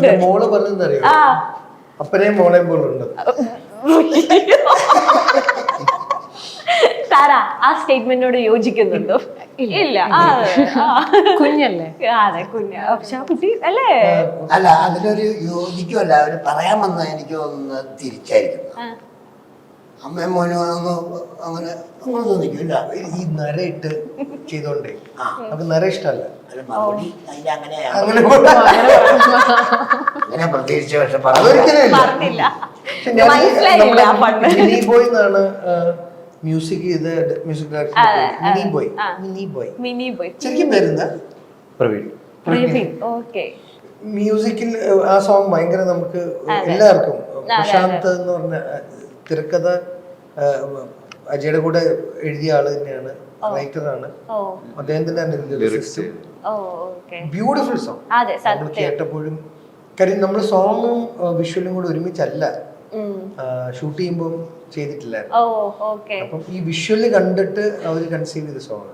മോള് പറഞ്ഞറിയോ അപ്പനെയും മോളെയും പോലുണ്ട്. താര ആ സ്റ്റേറ്റ്മെന്റിനോട് യോജിക്കുന്നുണ്ടോ? ഇല്ല. കുഞ്ഞല്ലേ? അതെ കുഞ്ഞ. പക്ഷെ ആ കുട്ടി അല്ലേ? അല്ല അതിലൊരു യോജിക്കുമല്ല, അവര് പറയാൻ വന്ന എനിക്ക് ഒന്ന് തിരിച്ചായിരിക്കുന്നു. അമ്മയും മോനും അങ്ങനെ അങ്ങനെ തോന്നിക്കില്ല. ഈ നരയിട്ട് ചെയ്തോണ്ടേ നമുക്ക് നര ഇഷ്ടമല്ല. മറുപടി അങ്ങനെയാണ്, അങ്ങനെ അങ്ങനെ പ്രതീക്ഷിച്ച. പക്ഷെ അതൊരിക്കലും പറഞ്ഞില്ല. മനസ്സിലായില്ല പണ്ട്. മിനി ബോയ് എന്നാണ് മ്യൂസിക് ചെയ്ത് മ്യൂസിക് മിനി ബോയ് ശരിക്കും പേരെന്താ? പ്രവീൺ. ഓക്കെ. മ്യൂസിക്കിൽ ആ സോങ് ഭയങ്കര നമുക്ക് എല്ലാവർക്കും. പ്രശാന്ത് എന്ന് പറഞ്ഞ തിരക്കഥ അജയുടെ കൂടെ എഴുതിയ ആള് തന്നെയാണ്, റൈറ്ററാണ്. അദ്ദേഹത്തിന്റെ ബ്യൂട്ടിഫുൾ സോങ് നമ്മൾ കേട്ടപ്പോഴും. കാര്യം നമ്മൾ സോങ്ങും വിഷ്വലും കൂടെ ഒരുമിച്ചല്ല ഷൂട്ട് ചെയ്യുമ്പോൾ ചെയ്തിട്ടില്ലായിരുന്നു. അപ്പം ഈ വിഷ്വല് കണ്ടിട്ട് അവര് കൺസീവ് ചെയ്ത സോങ്.